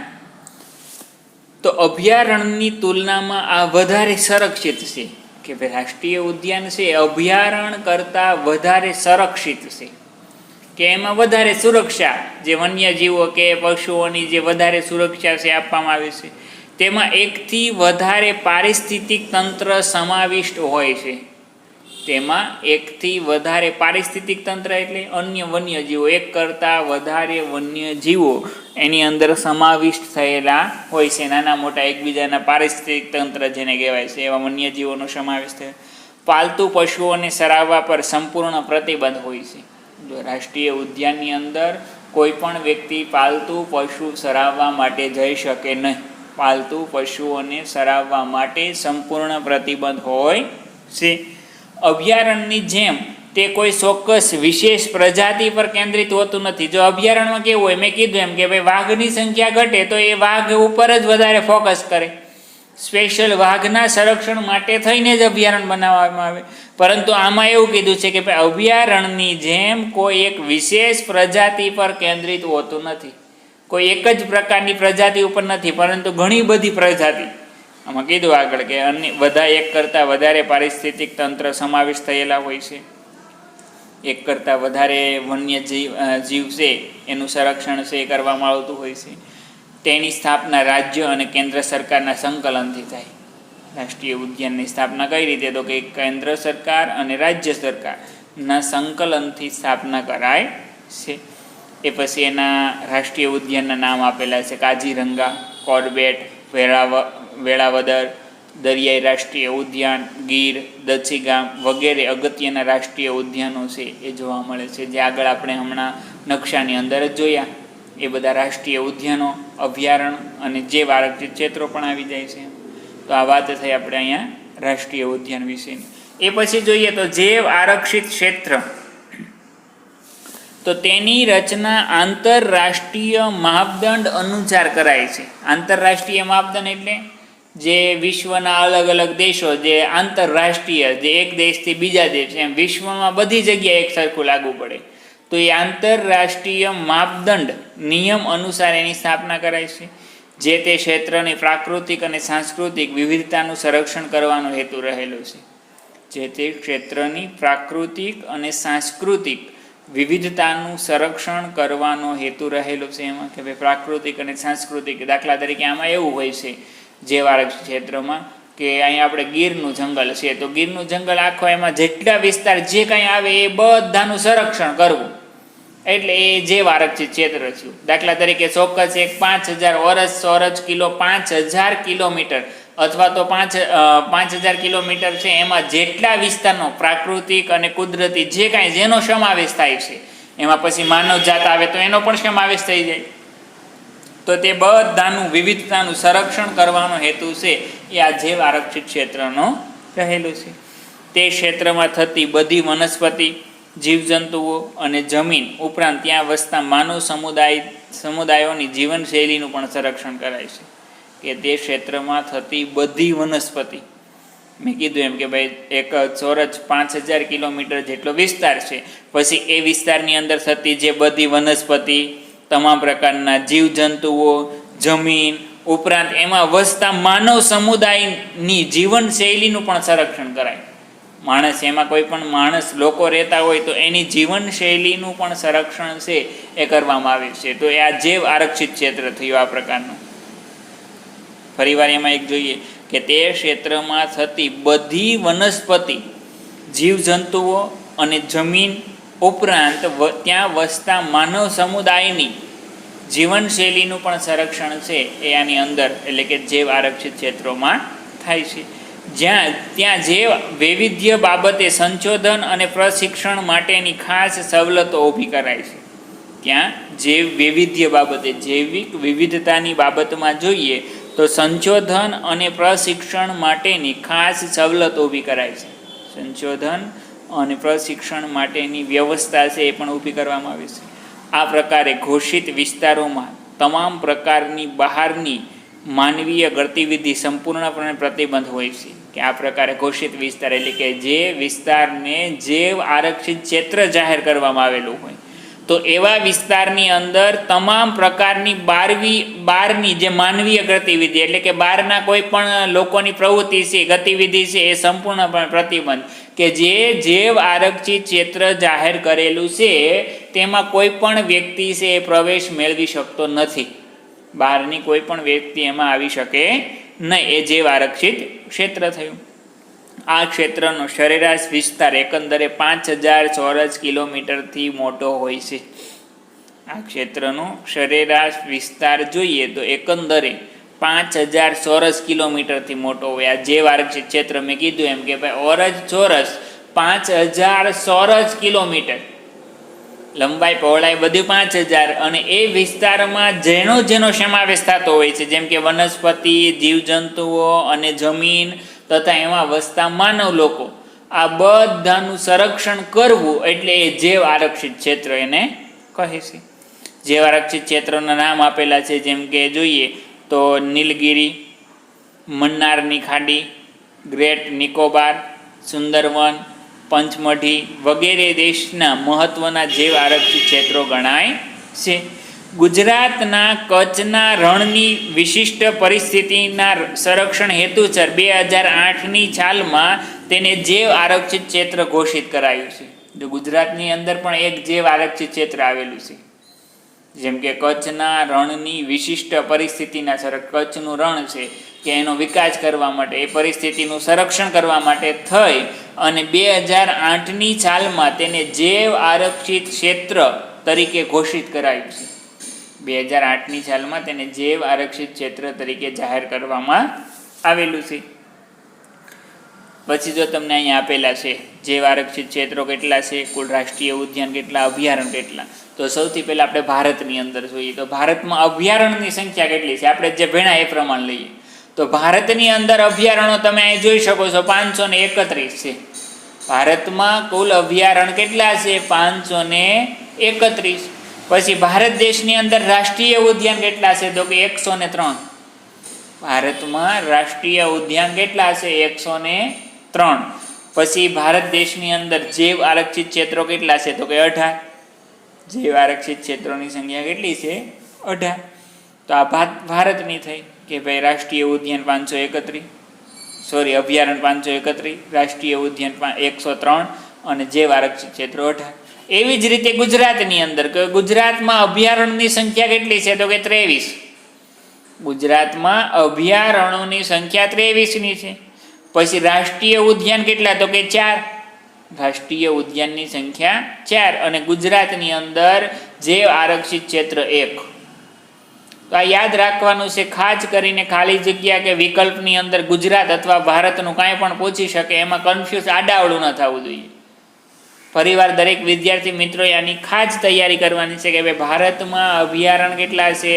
તો અભયારણ્યની તુલનામાં આ વધારે સંરક્ષિત છે, કે ભાઈ રાષ્ટ્રીય ઉદ્યાન છે અભયારણ્ય કરતાં વધારે સંરક્ષિત છે, કે એમાં વધારે સુરક્ષા, જે વન્યજીવો કે પશુઓની જે વધારે સુરક્ષા છે આપવામાં આવે છે, તેમાં એકથી વધારે પારિસ્થિતિક તંત્ર સમાવિષ્ટ હોય છે. તેમાં એકથી વધારે પારિસ્થિતિક તંત્ર એટલે અન્ય વન્યજીવો, એક કરતાં વધારે વન્યજીવો એની અંદર સમાવિષ્ટ થયેલા હોય છે. નાના મોટા એકબીજાના પારિસ્થિતિક તંત્ર જેને કહેવાય છે એવા વન્યજીવોનો સમાવેશ થયો. પાલતુ પશુઓને સરાવવા પર સંપૂર્ણ પ્રતિબંધ હોય છે. જો રાષ્ટ્રીય ઉદ્યાનની અંદર કોઈ પણ વ્યક્તિ પાલતુ પશુ સરાવવા માટે જઈ શકે નહીં. પાલતુ પશુઓને સરાવવા માટે સંપૂર્ણ પ્રતિબંધ હોય છે. અભયારણ્યની જેમ તે કોઈ ચોક્કસ વિશેષ પ્રજાતિ પર કેન્દ્રિત હોતું નથી. જો અભયારણ્યમાં કેવું હોય, મેં કીધું એમ કે ભાઈ વાઘની સંખ્યા ઘટે તો એ વાઘ ઉપર જ વધારે ફોકસ કરે. સ્પેશિયલ વાઘના સંરક્ષણ માટે થઈને જ અભયારણ્ય બનાવવામાં આવે. પરંતુ આમાં એવું કીધું છે કે ભાઈ અભયારણ્યની જેમ કોઈ એક વિશેષ પ્રજાતિ પર કેન્દ્રિત હોતું નથી. કોઈ એક જ પ્રકારની પ્રજાતિ ઉપર નથી, પરંતુ ઘણી બધી પ્રજાતિ. આમાં કીધું આગળ કે અન્ય બધા એક કરતાં વધારે પારિસ્થિતિક તંત્ર સમાવેશ થયેલા હોય છે. એક કરતાં વધારે વન્ય જીવ છે એનું સંરક્ષણ છે એ કરવામાં આવતું હોય છે. તેની સ્થાપના રાજ્ય અને કેન્દ્ર સરકારના સંકલનથી થાય. રાષ્ટ્રીય ઉદ્યાનની સ્થાપના કઈ રીતે? તો કે કેન્દ્ર સરકાર અને રાજ્ય સરકારના સંકલનથી સ્થાપના કરાય છે. એ પછી એના રાષ્ટ્રીય ઉદ્યાનના નામ આપેલા છે: કાજીરંગા, કોર્બેટ, વેળાવદર, દરિયાઈ રાષ્ટ્રીય ઉદ્યાન, ગીર, દચ્છીગામ વગેરે અગત્યના રાષ્ટ્રીય ઉદ્યાનો છે એ જોવા મળે છે, જે આગળ આપણે હમણાં નકશાની અંદર જ જોયા. એ બધા રાષ્ટ્રીય ઉદ્યાનો, અભયારણ્ય અને જૈવ આરક્ષિત ક્ષેત્રો પણ આવી જાય છે. તો આ વાત થઈ આપણે અહીંયા રાષ્ટ્રીય ઉદ્યાન વિશેની. એ પછી જોઈએ તો જૈવ આરક્ષિત ક્ષેત્ર. તો તેની રચના આંતરરાષ્ટ્રીય માપદંડ અનુસાર કરાય છે. આંતરરાષ્ટ્રીય માપદંડ એટલે જે વિશ્વના અલગ અલગ દેશો, જે આંતરરાષ્ટ્રીય, જે એક દેશથી બીજા દેશ, એમ વિશ્વમાં બધી જગ્યાએ એક સરખું લાગુ પડે, તો એ આંતરરાષ્ટ્રીય માપદંડ નિયમ અનુસાર એની સ્થાપના કરાય છે. જે તે ક્ષેત્રની પ્રાકૃતિક અને સાંસ્કૃતિક વિવિધતાનું સંરક્ષણ કરવાનો હેતુ રહેલો છે. જે તે ક્ષેત્રની પ્રાકૃતિક અને સાંસ્કૃતિક વિવિધતાનું સંરક્ષણ કરવાનો હેતુ રહેલો છે. એમાં કે ભાઈ પ્રાકૃતિક અને સાંસ્કૃતિક, દાખલા તરીકે આમાં એવું હોય છે જૈવ આરક્ષિત ક્ષેત્રમાં કે અહીંયા આપણે ગીરનું જંગલ છે, તો ગીરનું જંગલ આખો એમાં જેટલા વિસ્તાર જે કાંઈ આવે એ બધાનું સંરક્ષણ કરવું, એટલે એ જૈવ આરક્ષિત ક્ષેત્ર થયું. દાખલા તરીકે ચોક્કસ એક 5000 ચોરસ કિલો 5000 કિલોમીટર અથવા તો 5000 કિલોમીટર છે, એમાં જેટલા વિસ્તારનો પ્રાકૃતિક અને કુદરતી જે કાંઈ જેનો સમાવેશ થાય છે, એમાં પછી માનવ જાત આવે તો એનો પણ સમાવેશ થઈ જાય. તો તે બધાનું વિવિધતાનું સંરક્ષણ કરવાનો હેતુ છે એ આ જૈવ આરક્ષિત ક્ષેત્રનો રહેલો છે. તે ક્ષેત્રમાં થતી બધી વનસ્પતિ, જીવજંતુઓ અને જમીન ઉપરાંત ત્યાં વસતા માનવ સમુદાયોની જીવનશૈલીનું પણ સંરક્ષણ કરાય છે. કે તે ક્ષેત્રમાં થતી બધી વનસ્પતિ, મેં કીધું એમ કે ભાઈ એક ચોરસ 5000 કિલોમીટર જેટલો વિસ્તાર છે, પછી એ વિસ્તારની અંદર થતી જે બધી વનસ્પતિ, તમામ પ્રકારના જીવજંતુઓ, જમીન ઉપરાંત એમાં વસતા માનવ સમુદાયની જીવનશૈલીનું પણ સંરક્ષણ કરાય. માણસ, એમાં કોઈ પણ માણસ, લોકો રહેતા હોય તો એની જીવનશૈલીનું પણ સંરક્ષણ છે એ કરવામાં આવે છે. તો એ આ જૈવ આરક્ષિત ક્ષેત્ર થયું આ પ્રકારનું. ફરીવાર એમાં એક જોઈએ કે તે ક્ષેત્રમાં થતી બધી વનસ્પતિ, જીવજંતુઓ અને જમીન ઉપરાંત ત્યાં વસતા માનવ સમુદાયની જીવનશૈલીનું પણ સંરક્ષણ છે એ આની અંદર, એટલે કે જૈવ આરક્ષિત ક્ષેત્રોમાં થાય છે. ત્યાં જૈવ વૈવિધ્ય બાબતે સંશોધન અને પ્રશિક્ષણ માટેની ખાસ સવલતો ઊભી કરાય છે. ત્યાં જૈવ વૈવિધ્ય બાબતે, જૈવિક વિવિધતાની બાબતમાં જોઈએ તો સંશોધન અને પ્રશિક્ષણ માટેની ખાસ સવલતો ઊભી કરાય છે. સંશોધન અને પ્રશિક્ષણ માટેની વ્યવસ્થા છે એ પણ ઊભી કરવામાં આવે છે. આ પ્રકારે ઘોષિત વિસ્તારોમાં તમામ પ્રકારની બહારની માનવીય ગતિવિધિ સંપૂર્ણપણે પ્રતિબંધ હોય છે. કે આ પ્રકારે ઘોષિત વિસ્તાર એટલે કે જે વિસ્તારને જૈવ આરક્ષિત ક્ષેત્ર જાહેર કરવામાં આવેલું હોય, તો એવા વિસ્તારની અંદર તમામ પ્રકારની બહારની જે માનવીય ગતિવિધિ એટલે કે બહારના કોઈ પણ લોકોની પ્રવૃત્તિ છે, ગતિવિધિ છે, એ સંપૂર્ણપણે પ્રતિબંધ, કે જે જૈવ આરક્ષિત ક્ષેત્ર જાહેર કરેલું છે તેમાં કોઈ પણ વ્યક્તિ છે એ પ્રવેશ મેળવી શકતો નથી. બહારની કોઈ પણ વ્યક્તિ એમાં આવી શકે નહીં. એ જૈવ આરક્ષિત ક્ષેત્ર થયું. આ ક્ષેત્રનો સરેરાશ વિસ્તાર એકંદરે 5000 ચોરસ કિલોમીટરથી મોટો હોય છે. આ ક્ષેત્રનો સરેરાશ વિસ્તાર જોઈએ તો એકંદરે 5000 ચોરસ કિલોમીટરથી મોટો હોય. આ જૈવ આરક્ષિત ક્ષેત્ર મેં કીધું એમ કે ભાઈ ઓરજ ચોરસ 5000 ચોરસ કિલોમીટર, લંબાઈ પહોળાઈ બધું 5000, અને એ વિસ્તારમાં જેનો સમાવેશ થતો હોય છે, જેમ કે વનસ્પતિ, જીવજંતુઓ અને જમીન તથા એમાં વસતા માનવ લોકો, આ બધાનું સંરક્ષણ કરવું એટલે એ જૈવ આરક્ષિત ક્ષેત્ર એને કહે છે. જૈવ આરક્ષિત ક્ષેત્રોના નામ આપેલા છે, જેમ કે જોઈએ તો નીલગિરી, મન્નારની ખાડી, ગ્રેટ નિકોબાર, સુંદરવન, પંચમઢી વગેરે દેશના મહત્વના જૈવ આરક્ષિત ક્ષેત્રો ગણાય છે. ગુજરાતના કચ્છના રણની વિશિષ્ટ પરિસ્થિતિના સંરક્ષણ હેતુસર 2008ની સાલમાં તેને જૈવ આરક્ષિત ક્ષેત્ર ઘોષિત કરાયું છે. જો ગુજરાતની અંદર પણ એક જૈવ આરક્ષિત ક્ષેત્ર આવેલું છે, જેમ કે કચ્છના રણની વિશિષ્ટ પરિસ્થિતિના કચ્છનું રણ છે કે એનો વિકાસ કરવા માટે, એ પરિસ્થિતિનું સંરક્ષણ કરવા માટે થઈ અને 2008ની સાલમાં તેને જૈવ આરક્ષિત ક્ષેત્ર તરીકે ઘોષિત કરાયું છે. 2008ની સાલમાં તેને જૈવ આરક્ષિત ક્ષેત્ર તરીકે જાહેર કરવામાં આવેલું છે. પછી જો તમને અહીંયા આપેલા છે જૈવ આરક્ષિત ક્ષેત્રો કેટલા છે, કુલ રાષ્ટ્રીય ઉદ્યાન કેટલા, અભયારણ્ય કેટલા, તો સૌથી પહેલાં આપણે ભારતની અંદર જોઈએ તો ભારતમાં અભયારણ્યની સંખ્યા કેટલી છે, આપણે જે ભણ્યા એ પ્રમાણે લઈએ તો ભારતની અંદર અભયારણ્યો તમે અહીં જોઈ શકો છો 531 છે. ભારતમાં કુલ અભયારણ્ય કેટલા છે? 531. પછી ભારત દેશની અંદર રાષ્ટ્રીય ઉદ્યાન કેટલા છે? તો કે 103. ભારતમાં રાષ્ટ્રીય ઉદ્યાન કેટલા છે? 103. પછી ભારત દેશની અંદર જૈવ આરક્ષિત ક્ષેત્રો કેટલા છે? તો કે 18. જૈવ આરક્ષિત ક્ષેત્રોની સંખ્યા કેટલી છે? 18. તો આ ભારતની થઈ કે ભાઈ રાષ્ટ્રીય ઉદ્યાન 531, અભયારણ્ય 531, રાષ્ટ્રીય ઉદ્યાન 103 અને જૈવ આરક્ષિત ક્ષેત્રો 18. એવી જ રીતે ગુજરાતની અંદર કે ગુજરાતમાં અભયારણ્યની સંખ્યા કેટલી છે? તો કે 23. ગુજરાતમાં અભયારણ્યોની સંખ્યા 23ની છે. પછી રાષ્ટ્રીય ઉદ્યાન કેટલા? તો કે 4. રાષ્ટ્રીય ઉદ્યાનની સંખ્યા 4 અને ગુજરાતની અંદર જૈવ આરક્ષિત ક્ષેત્ર 1. તો આ યાદ રાખવાનું છે. ખાસ કરીને ખાલી જગ્યા કે વિકલ્પની અંદર ગુજરાત અથવા ભારતનું કાંઈ પણ પૂછી શકે, એમાં કન્ફ્યુઝ આડાવડું ન થવું જોઈએ. ફરીવાર દરેક વિદ્યાર્થી મિત્રોએ આની ખાસ તૈયારી કરવાની છે કે ભાઈ ભારતમાં અભયારણ્ય કેટલા છે?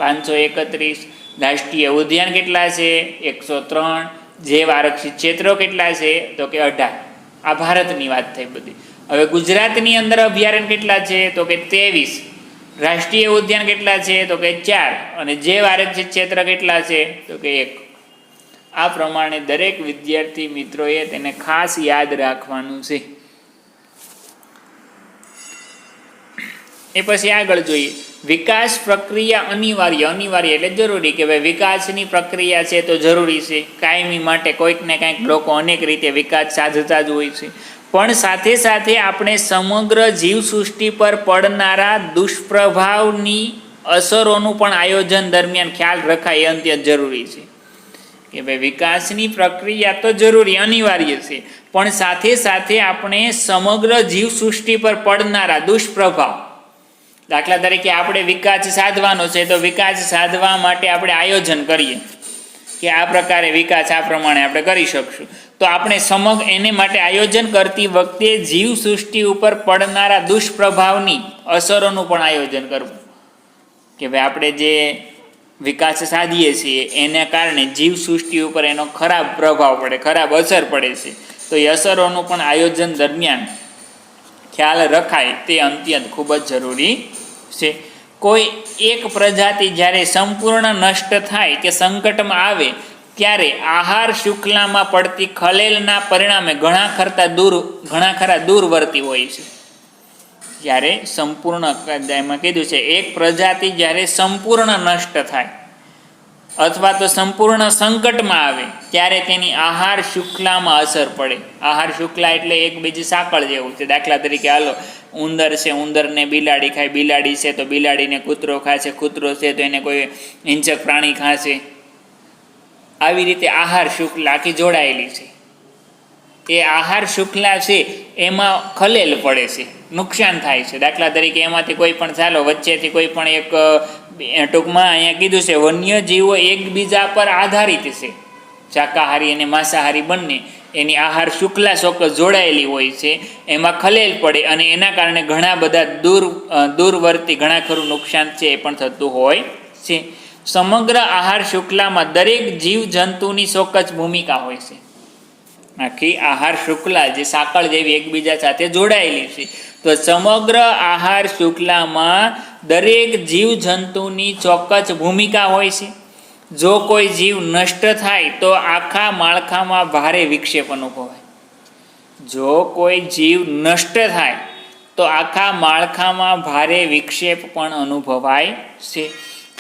531. રાષ્ટ્રીય ઉદ્યાન કેટલા છે? 103. જૈવ આરક્ષિત ક્ષેત્રો કેટલા છે? તો કે 18. આ ભારતની વાત થઈ બધી. હવે ગુજરાતની અંદર અભયારણ્ય કેટલા છે? તો કે 23. રાષ્ટ્રીય ઉદ્યાન કેટલા છે? તો કે 4 અને જૈવ આરક્ષિત ક્ષેત્ર કેટલા છે? તો કે 1. આ પ્રમાણે દરેક વિદ્યાર્થી મિત્રોએ તેને ખાસ યાદ રાખવાનું છે. એ પછી આગળ જોઈએ વિકાસ પ્રક્રિયા અનિવાર્ય એટલે જરૂરી કે ભાઈ વિકાસની પ્રક્રિયા છે તો જરૂરી છે. કાયમી માટે કોઈક ને કંઈક લોકો અનેક રીતે વિકાસ સાધતા જ હોય છે, પણ સાથે સાથે આપણે સમગ્ર જીવસૃષ્ટિ પર પડનારા દુષ્પ્રભાવની અસરોનું પણ આયોજન દરમિયાન ખ્યાલ રખાય એ અત્યંત જરૂરી છે. કે ભાઈ વિકાસની પ્રક્રિયા તો જરૂરી અનિવાર્ય છે, પણ સાથે સાથે આપણે સમગ્ર જીવસૃષ્ટિ પર પડનારા દુષ્પ્રભાવ, દાખલા તરીકે આપણે વિકાસ સાધવાનો છે તો વિકાસ સાધવા માટે આપણે આયોજન કરીએ કે આ પ્રકારે વિકાસ આ પ્રમાણે આપણે કરી શકશું, તો આપણે એને માટે આયોજન કરતી વખતે જીવસૃષ્ટિ ઉપર પડનારા દુષ્પ્રભાવની અસરોનું પણ આયોજન કરવું. કે ભાઈ આપણે જે વિકાસ સાધીએ છીએ એને કારણે જીવસૃષ્ટિ ઉપર એનો ખરાબ પ્રભાવ પડે, ખરાબ અસર પડે છે, તો એ અસરોનું પણ આયોજન દરમિયાન ખ્યાલ રખાય તે અત્યંત ખૂબ જ જરૂરી છે. કોઈ એક પ્રજાતિ જ્યારે સંપૂર્ણ નષ્ટ થાય કે સંકટમાં આવે ત્યારે આહાર શૃંખલામાં પડતી ખલેલના પરિણામે ઘણા ખરા દૂરવર્તી હોય છે. જ્યારે સંપૂર્ણ, એમાં કીધું છે એક પ્રજાતિ જ્યારે સંપૂર્ણ નષ્ટ થાય અથવા તો સંપૂર્ણ સંકટમાં આવે ત્યારે તેની આહાર શુક્લામાં અસર પડે. આહાર શુક્લા એટલે એક બીજી સાંકળ જેવું છે. દાખલા તરીકે હાલો, ઉંદર છે, ઉંદરને બિલાડી ખાય, બિલાડી છે તો બિલાડીને કૂતરો ખાશે, કૂતરો છે તો એને કોઈ હિંસક પ્રાણી ખાશે. આવી રીતે આહાર શુક્લા આખી જોડાયેલી છે. એ આહાર શુક્લા છે એમાં ખલેલ પડે છે, નુકસાન થાય છે. દાખલા તરીકે એમાંથી કોઈ પણ, ચાલો વચ્ચેથી કોઈ પણ એક, ટૂંકમાં અહીંયા કીધું છે વન્યજીવો એકબીજા પર આધારિત છે, શાકાહારી અને માંસાહારી બંને. એની આહાર શુક્લા ચોક્કસ જોડાયેલી હોય છે, એમાં ખલેલ પડે અને એના કારણે ઘણા બધા દૂરવર્તી ઘણા ખરું નુકસાન છે એ પણ થતું હોય છે. સમગ્ર આહાર શુક્લામાં દરેક જીવજંતુની ચોક્કસ ભૂમિકા હોય છે. આખી આહાર શુક્લા જે સાંકળ જેવી એકબીજા સાથે જોડાયેલી છે, તો સમગ્ર આહાર શુક્લામાં દરેક જીવજંતુની ચોક્કસ ભૂમિકા હોય છે. જો કોઈ જીવ નષ્ટ થાય તો આખા માળખામાં ભારે વિક્ષેપ અનુભવાય. જો કોઈ જીવ નષ્ટ થાય તો આખા માળખામાં ભારે વિક્ષેપ પણ અનુભવાય છે.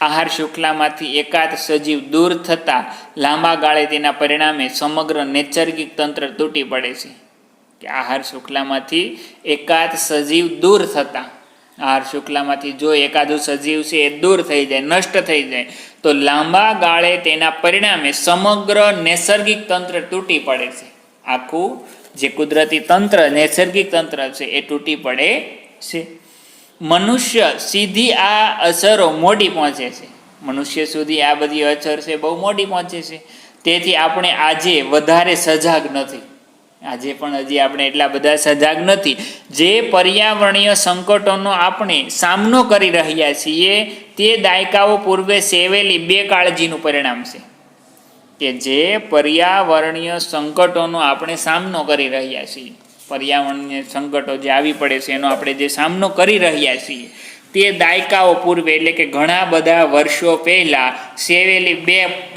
આહાર શુક્લામાંથી એકાદ સજીવ દૂર થતાં લાંબા ગાળે તેના પરિણામે સમગ્ર નૈસર્ગિક તંત્ર તૂટી પડે છે. કે આહાર શુક્લામાંથી એકાદ સજીવ દૂર થતાં, આહાર શુક્લામાંથી જો એકાદું સજીવ છે એ દૂર થઈ જાય, નષ્ટ થઈ જાય, તો લાંબા ગાળે તેના પરિણામે સમગ્ર નૈસર્ગિક તંત્ર તૂટી પડે છે. આખું જે કુદરતી તંત્ર, નૈસર્ગિક તંત્ર છે એ તૂટી પડે છે. મનુષ્ય સીધી આ અસરો મોડી પહોંચે છે. મનુષ્ય સુધી આ બધી અસર છે બહુ મોડી પહોંચે છે. તેથી આપણે આજે વધારે સજાગ નથી. આજે પણ હજી આપણે એટલા બધા સજાગ નથી. જે પર્યાવરણીય સંકટોનો આપણે સામનો કરી રહ્યા છીએ તે દાયકાઓ પૂર્વે સેવેલી બેકાળજીનું પરિણામ છે. કે જે પર્યાવરણીય સંકટોનો આપણે સામનો કરી રહ્યા છીએ, પર્યાવરણીય સંકટો જે આવી પડે છે એનો આપણે જે સામનો કરી રહ્યા છીએ તે દાયકાઓ પૂર્વે, એટલે કે ઘણા બધા વર્ષો પહેલાં સેવેલી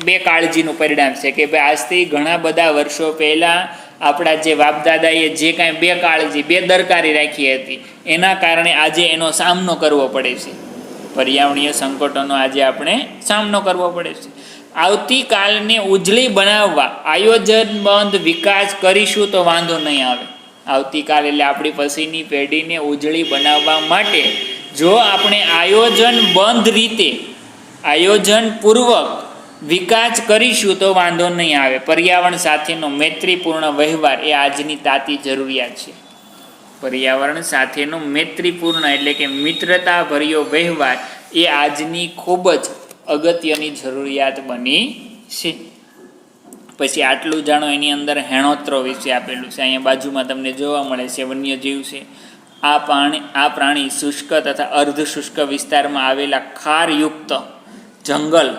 બે કાળજીનું પરિણામ છે. કે ભાઈ આજથી ઘણા બધા વર્ષો પહેલાં આપણા જે બાપદાદાએ જે કાંઈ બેકાળજી, બેદરકારી રાખી હતી એના કારણે આજે એનો સામનો કરવો પડે છે. પર્યાવરણીય સંકટોનો આજે આપણે સામનો કરવો પડે છે. આવતીકાલને ઉજળી બનાવવા આયોજનબદ્ધ વિકાસ કરીશું તો વાંધો નહીં આવે. આવતીકાલ એટલે આપણી પછીની પેઢીને ઉજળી બનાવવા માટે જો આપણે આયોજનબદ્ધ રીતે, આયોજનપૂર્વક વિકાસ કરીશું તો વાંધો નહીં આવે. પર્યાવરણ સાથેનો મૈત્રીપૂર્ણ વ્યવહાર એ આજની તાતી જરૂરિયાત છે. પર્યાવરણ સાથેનો મૈત્રીપૂર્ણ એટલે કે મિત્રતાભર્યો વ્યવહાર એ આજની ખૂબ જ અગત્યની જરૂરિયાત બની છે. પછી આટલું જાણો, એની અંદર હેણોત્રો વિશે આપેલું છે. અહીંયા બાજુમાં તમને જોવા મળે છે વન્યજીવ છે. આ પ્રાણી શુષ્ક તથા અર્ધશુષ્ક વિસ્તારમાં આવેલા ખારયુક્ત જંગલ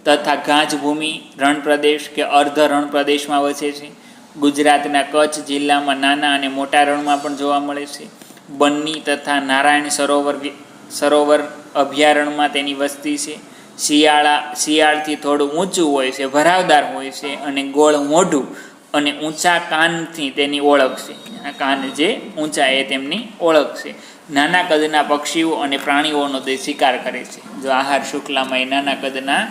તથા ઘાસભૂમિ, રણપ્રદેશ કે અર્ધ રણપ્રદેશમાં વસે છે. ગુજરાતના કચ્છ જિલ્લામાં નાના અને મોટા રણમાં પણ જોવા મળે છે. બન્ની તથા નારાયણ સરોવર અભયારણ્યમાં તેની વસ્તી છે. શિયાળથી થોડું ઊંચું હોય છે, ભરાવદાર હોય છે અને ગોળ મોઢું અને ઊંચા કાનથી તેની ઓળખ છે. આ કાન જે ઊંચા એ તેમની ઓળખ છે. નાના કદના પક્ષીઓ અને પ્રાણીઓનો તે શિકાર કરે છે. જો આહાર શુક્લામાં એ નાના કદના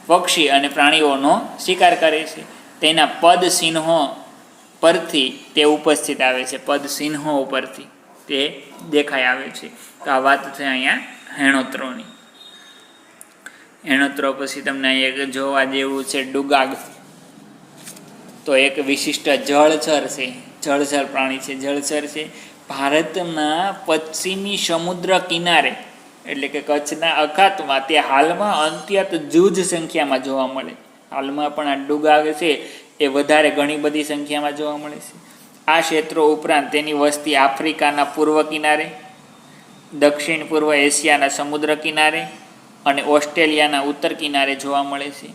પક્ષી અને પ્રાણીઓનો શિકાર કરે છે. તેના પદ ચિહ્નો પરથી તે ઉપસ્થિત આવે છે. પદ ચિહ્નો ઉપરથી તે દેખાઈ આવે છે. તો આ વાત છે અહીંયા હેણોત્રોની. હેણોત્રો પછી તમને અહીંયા જોવા જેવું છે ડુગાગ. તો એક વિશિષ્ટ જળચર છે, જળચર પ્રાણી છે. જળચર છે ભારતના પશ્ચિમી સમુદ્ર કિનારે એટલે કે કચ્છના અખાતમાં તે હાલમાં અત્યંત જૂજ સંખ્યામાં જોવા મળે. હાલમાં પણ આ ડુગાગ છે એ વધારે ઘણી બધી સંખ્યામાં જોવા મળે છે. આ ક્ષેત્રો ઉપરાંત તેની વસ્તી આફ્રિકાના પૂર્વ કિનારે, દક્ષિણ પૂર્વ એશિયાના સમુદ્ર કિનારે અને ઓસ્ટ્રેલિયાના ઉત્તર કિનારે જોવા મળે છે.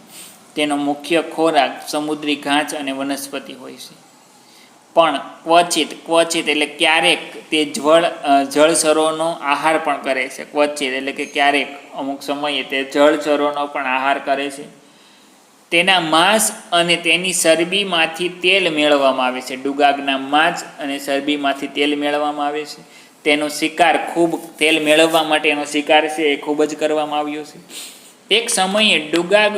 તેનો મુખ્ય ખોરાક સમુદ્રી ઘાસ અને વનસ્પતિ હોય છે. પણ ક્વચિત એટલે ક્યારેક તે જળચરોનો આહાર પણ કરે છે. ક્વચિત એટલે કે ક્યારેક, અમુક સમયે તે જળચરોનો પણ આહાર કરે છે. તેના માંસ અને તેની ચરબીમાંથી તેલ મેળવવામાં આવે છે. ડુગાગના માંસ અને ચરબીમાંથી તેલ મેળવવામાં આવે છે. તેનો શિકાર ખૂબ તેલ મેળવવા માટે એનો શિકાર છે એ ખૂબ જ કરવામાં આવ્યો છે. એક સમયે ડુગાગ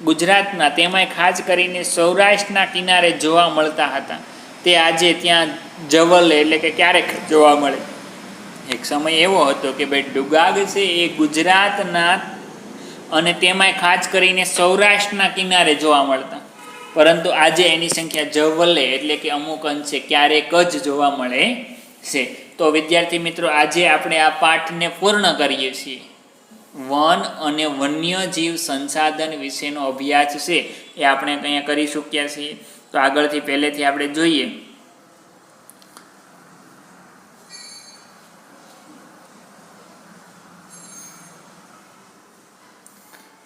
ગુજરાતના તેમાંય ખાસ કરીને સૌરાષ્ટ્રના કિનારે જોવા મળતા હતા. તે આજે ત્યાં જવલે એટલે કે ક્યારેક જોવા મળે. એક સમય એવો હતો કે ભાઈ ડુગાગ છે એ ગુજરાતના અને તેમાંય ખાસ કરીને સૌરાષ્ટ્રના કિનારે જોવા મળતા, પરંતુ આજે એની સંખ્યા જવલે એટલે કે અમુક અંશે ક્યારેક જ જોવા મળે છે. તો વિદ્યાર્થી મિત્રો, આજે આપણે આ પાઠને પૂર્ણ કરીએ છીએ. વન અને વન્યજીવ સંસાધન વિશેનો અભ્યાસ છે એ આપણે અહીંયા કરી ચૂક્યા છીએ. તો આગળથી પહેલેથી આપણે જોઈએ.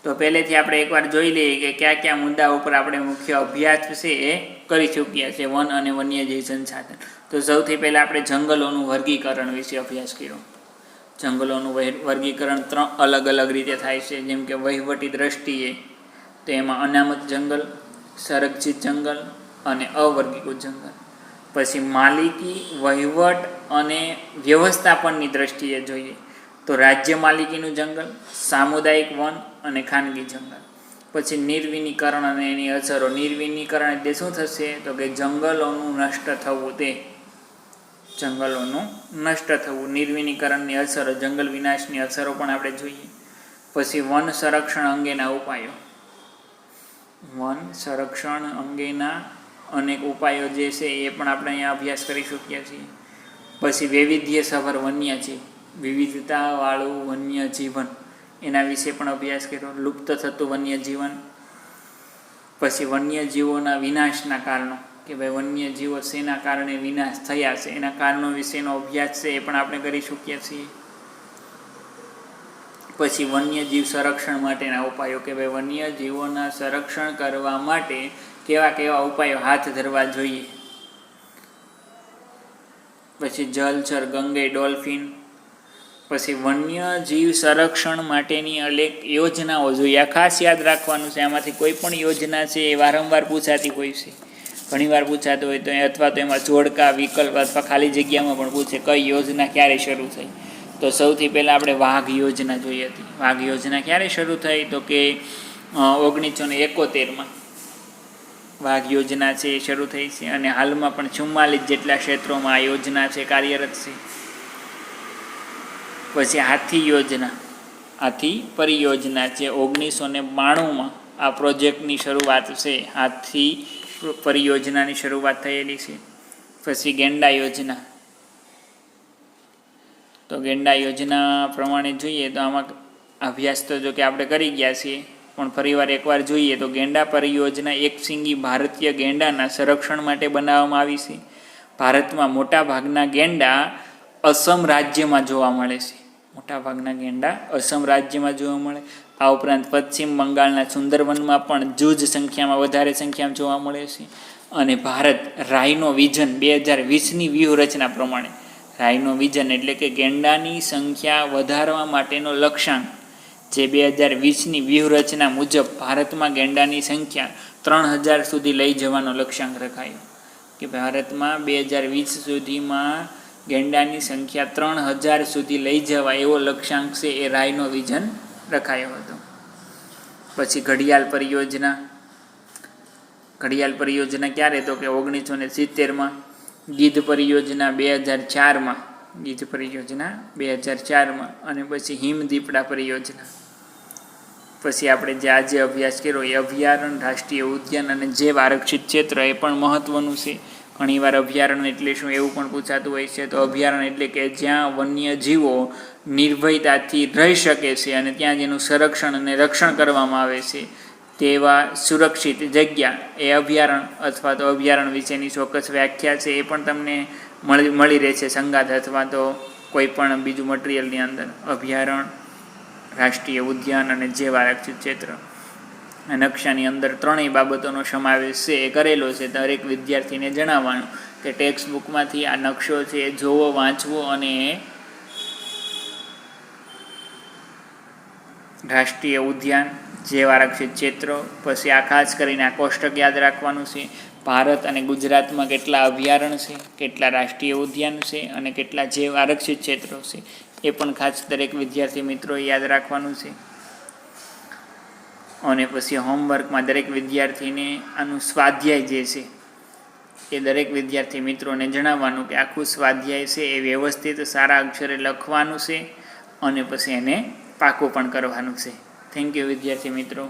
તો પહેલેથી આપણે એકવાર જોઈ લઈએ કે કયા કયા મુદ્દા ઉપર આપણે મુખ્ય અભ્યાસ છે એ કરી ચૂક્યા છે વન અને વન્યજીવ સંસાધન. તો સૌથી પહેલાં આપણે જંગલોનું વર્ગીકરણ વિશે અભ્યાસ કર્યો. જંગલોનું વર્ગીકરણ 3 અલગ અલગ રીતે થાય છે. જેમ કે વહીવટી દ્રષ્ટિએ તો એમાં અનામત જંગલ, સંરક્ષિત જંગલ અને અવર્ગીકૃત જંગલ. પછી માલિકી, વહીવટ અને વ્યવસ્થાપનની દ્રષ્ટિએ જોઈએ તો રાજ્ય માલિકીનું જંગલ, સામુદાયિક વન અને ખાનગી જંગલ. પછી નિર્વિનીકરણ અને એની અસરો. નિર્વિનીકરણ એટલે શું થશે તો કે જંગલોનું નષ્ટ થવું. તે જંગલોનું નષ્ટ થવું. નિર્વિનીકરણની અસરો, જંગલ વિનાશની અસરો પણ આપણે જોઈએ. પછી વન સંરક્ષણ અંગેના ઉપાયો. વન સંરક્ષણ અંગેના અનેક ઉપાયો જે છે એ પણ આપણે અહીંયા અભ્યાસ કરી ચૂક્યા છીએ. પછી વૈવિધ્યસભર વન્યજીવ, વિવિધતાવાળું વન્યજીવન, એના વિશે પણ અભ્યાસ કર્યો. લુપ્ત થતું વન્યજીવન. પછી વન્યજીવોના વિનાશના કારણો, કે ભાઈ વન્યજીવો શેના કારણે વિનાશ થયા છે એના કારણો વિશેનો અભ્યાસ છે એ પણ આપણે કરી ચૂક્યા છીએ. પછી વન્યજીવ સંરક્ષણ માટેના ઉપાયો, કે ભાઈ વન્યજીવોના સંરક્ષણ કરવા માટે કેવા કેવા ઉપાયો હાથ ધરવા જોઈએ. પછી જલચર, ગંગે ડોલ્ફિન. પછી વન્યજીવ સંરક્ષણ માટેની અનેક યોજનાઓ જોઈએ. આ ખાસ યાદ રાખવાનું છે. આમાંથી કોઈ પણ યોજના છે એ વારંવાર પૂછાતી હોય છે. ઘણીવાર પૂછાતું હોય તો અથવા તો એમાં જોડકા, વિકલ્પ અથવા ખાલી જગ્યામાં પણ પૂછે કઈ યોજના ક્યારે શરૂ થઈ. તો સૌથી પહેલાં આપણે વાઘ યોજના જોઈ હતી. વાઘ યોજના ક્યારે શરૂ થઈ તો કે 1971માં વાઘ યોજના છે એ શરૂ થઈ છે અને હાલમાં પણ 44 જેટલા ક્ષેત્રોમાં આ યોજના છે કાર્યરત છે. પછી હાથી યોજના, હાથી પરિયોજના છે 1992માં આ પ્રોજેક્ટની શરૂઆત છે. હાથી પરિયોજનાની શરૂઆત થયેલી છે. પછી ગેંડા યોજના. તો ગેંડા યોજના પ્રમાણે જોઈએ તો આમાં અભ્યાસ તો જો કે આપણે કરી ગયા છીએ, પણ ફરીવાર એકવાર જોઈએ તો ગેંડા પરિયોજના એકશીંગી ભારતીય ગેંડાના સંરક્ષણ માટે બનાવવામાં આવી છે. ભારતમાં મોટાભાગના ગેંડા અસમ રાજ્યમાં જોવા મળે છે. મોટાભાગના ગેંડા અસમ રાજ્યમાં જોવા મળે. આ ઉપરાંત પશ્ચિમ બંગાળના સુંદરવનમાં પણ જૂજ સંખ્યામાં વધારે સંખ્યામાં જોવા મળે છે. અને ભારત રાઇનો વિઝન 2020ની વ્યૂહરચના પ્રમાણે, રાઇનો વિઝન એટલે કે ગેંડાની સંખ્યા વધારવા માટેનો લક્ષ્યાંક જે 2020ની વ્યૂહરચના મુજબ ભારતમાં ગેંડાની સંખ્યા 3000 સુધી લઈ જવાનો લક્ષ્યાંક રખાયો. કે ભારતમાં 2020 સુધીમાં ગેંડાની સંખ્યા 3000 સુધી લઈ જવા એવો લક્ષ્યાંક છે એ રાઇનો વિઝન રખાયો હતો. પછી ઘડિયાળ પરિયોજના. ઘડિયાળ પરિયોજના ક્યારે તો કે 1970માં. ગીધ પરિયોજના 2004માં. ગીધ પરિયોજના 2004માં. અને પછી હિમદીપડા પરિયોજના. પછી આપણે જે આજે અભ્યાસ કર્યો એ અભયારણ્ય, રાષ્ટ્રીય ઉદ્યાન અને જૈવ આરક્ષિત ક્ષેત્ર એ પણ મહત્વનું છે. ઘણીવાર અભયારણ્ય એટલે શું એવું પણ પૂછાતું હોય છે. તો અભયારણ્ય એટલે કે જ્યાં વન્યજીવો નિર્ભયતાથી રહી શકે છે અને ત્યાં જેનું સંરક્ષણ અને રક્ષણ કરવામાં આવે છે તેવા સુરક્ષિત જગ્યા એ અભયારણ્ય અથવા તો અભયારણ્ય વિશેની ચોક્કસ વ્યાખ્યા છે એ પણ તમને મળી રહેશે સંગાથ અથવા તો કોઈ પણ બીજું મટીરિયલની અંદર. અભયારણ્ય, રાષ્ટ્રીય ઉદ્યાન અને જૈવ આરક્ષિત ક્ષેત્ર નકશાની અંદર ત્રણેય બાબતોનો સમાવેશ છે એ કરેલો છે. દરેક વિદ્યાર્થીને જણાવવાનું કે ટેક્સ્ટ બુકમાંથી આ નકશો છે એ જોવો, વાંચવો અને રાષ્ટ્રીય ઉદ્યાન, જૈવ આરક્ષિત ક્ષેત્રો, પછી આ ખાસ કરીને આ કોષ્ટક યાદ રાખવાનું છે. ભારત અને ગુજરાતમાં કેટલા અભયારણ્ય છે, કેટલા રાષ્ટ્રીય ઉદ્યાન છે અને કેટલા જૈવ આરક્ષિત ક્ષેત્રો છે એ પણ ખાસ દરેક વિદ્યાર્થી મિત્રોએ યાદ રાખવાનું છે. અને પછી હોમવર્કમાં દરેક વિદ્યાર્થીને આનું સ્વાધ્યાય જે છે એ દરેક વિદ્યાર્થી મિત્રોને જણાવવાનું કે આખું સ્વાધ્યાય છે એ વ્યવસ્થિત સારા અક્ષરે લખવાનું છે અને પછી એને પાકું પણ કરવાનું છે. થેન્ક યુ વિદ્યાર્થી મિત્રો.